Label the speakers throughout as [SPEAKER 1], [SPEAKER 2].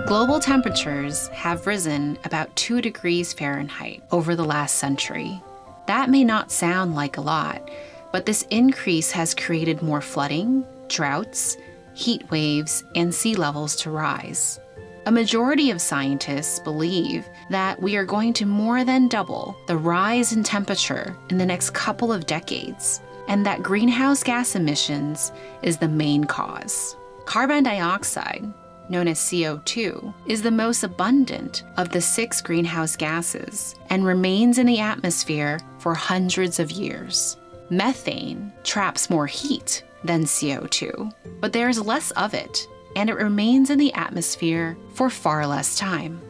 [SPEAKER 1] Global temperatures have risen about 2 degrees Fahrenheit over the last century. That may not sound like a lot, but this increase has created more flooding, droughts, heat waves, and sea levels to rise. A majority of scientists believe that we are going to more than double the rise in temperature in the next couple of decades, and that greenhouse gas emissions is the main cause. Carbon dioxide, known as CO2, is the most abundant of the 6 greenhouse gases and remains in the atmosphere for hundreds of years. Methane traps more heat than CO2, but there is less of it, and it remains in the atmosphere for far less time.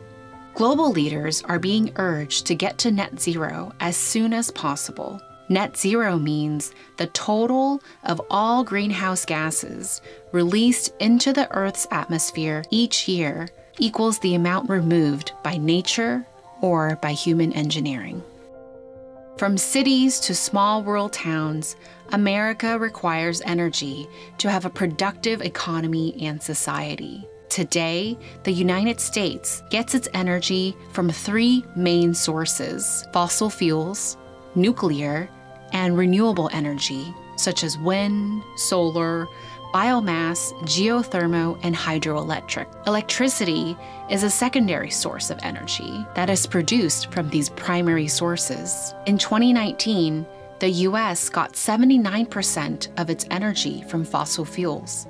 [SPEAKER 1] Global leaders are being urged to get to net zero as soon as possible. Net zero means the total of all greenhouse gases released into the Earth's atmosphere each year equals the amount removed by nature or by human engineering. From cities to small rural towns, America requires energy to have a productive economy and society. Today, the United States gets its energy from 3 main sources: fossil fuels, nuclear, and renewable energy, such as wind, solar, biomass, geothermal, and hydroelectric. Electricity is a secondary source of energy that is produced from these primary sources. In 2019, the US got 79% of its energy from fossil fuels,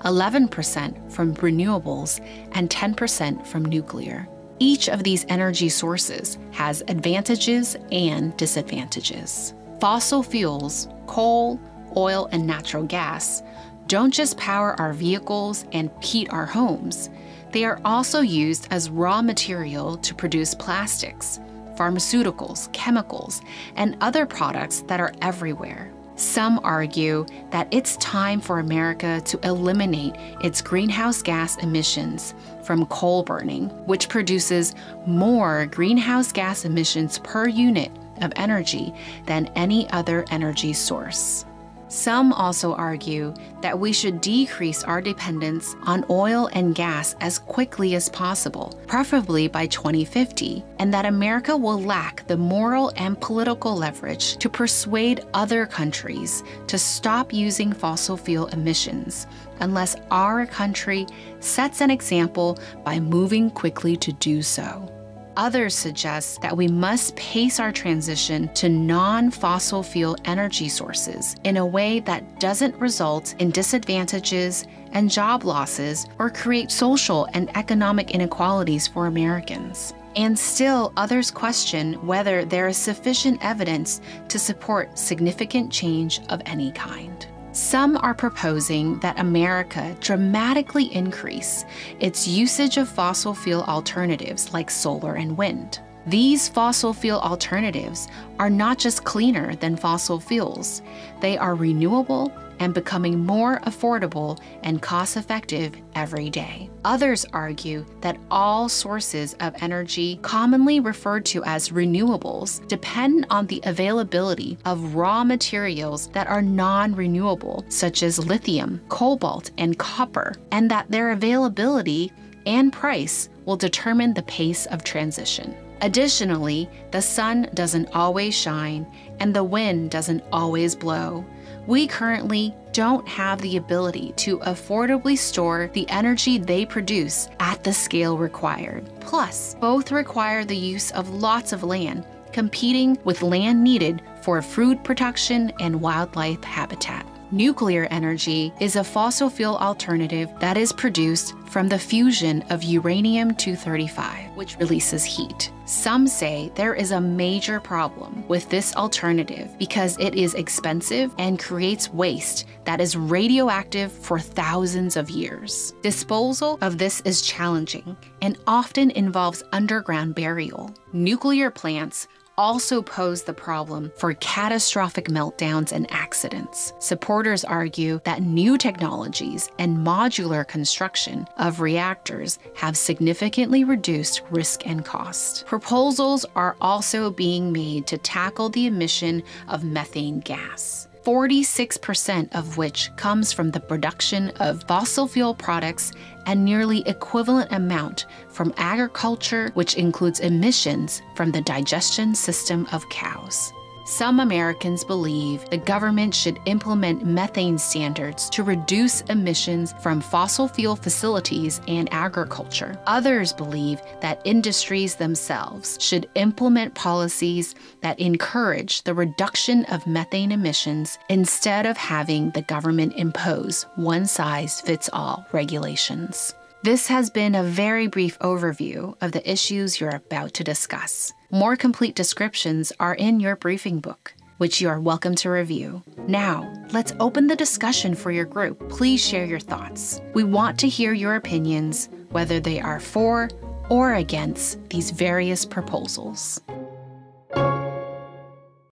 [SPEAKER 1] 11% from renewables, and 10% from nuclear. Each of these energy sources has advantages and disadvantages. Fossil fuels, coal, oil, and natural gas, don't just power our vehicles and heat our homes. They are also used as raw material to produce plastics, pharmaceuticals, chemicals, and other products that are everywhere. Some argue that it's time for America to eliminate its greenhouse gas emissions from coal burning, which produces more greenhouse gas emissions per unit of energy than any other energy source. Some also argue that we should decrease our dependence on oil and gas as quickly as possible, preferably by 2050, and that America will lack the moral and political leverage to persuade other countries to stop using fossil fuel emissions unless our country sets an example by moving quickly to do so. Others suggest that we must pace our transition to non-fossil fuel energy sources in a way that doesn't result in disadvantages and job losses or create social and economic inequalities for Americans. And still, others question whether there is sufficient evidence to support significant change of any kind. Some are proposing that America dramatically increase its usage of fossil fuel alternatives like solar and wind. These fossil fuel alternatives are not just cleaner than fossil fuels, they are renewable and becoming more affordable and cost-effective every day. Others argue that all sources of energy, commonly referred to as renewables, depend on the availability of raw materials that are non-renewable, such as lithium, cobalt, and copper, and that their availability and price will determine the pace of transition. Additionally, the sun doesn't always shine and the wind doesn't always blow. We currently don't have the ability to affordably store the energy they produce at the scale required. Plus, both require the use of lots of land, competing with land needed for food production and wildlife habitat. Nuclear energy is a fossil fuel alternative that is produced from the fusion of uranium-235, which releases heat. Some say there is a major problem with this alternative because it is expensive and creates waste that is radioactive for thousands of years. Disposal of this is challenging and often involves underground burial. Nuclear plants also pose the problem for catastrophic meltdowns and accidents. Supporters argue that new technologies and modular construction of reactors have significantly reduced risk and cost. Proposals are also being made to tackle the emission of methane gas. 46% of which comes from the production of fossil fuel products and nearly equivalent amount from agriculture, which includes emissions from the digestion system of cows. Some Americans believe the government should implement methane standards to reduce emissions from fossil fuel facilities and agriculture. Others believe that industries themselves should implement policies that encourage the reduction of methane emissions instead of having the government impose one-size-fits-all regulations. This has been a very brief overview of the issues you're about to discuss. More complete descriptions are in your briefing book, which you are welcome to review. Now, let's open the discussion for your group. Please share your thoughts. We want to hear your opinions, whether they are for or against these various proposals.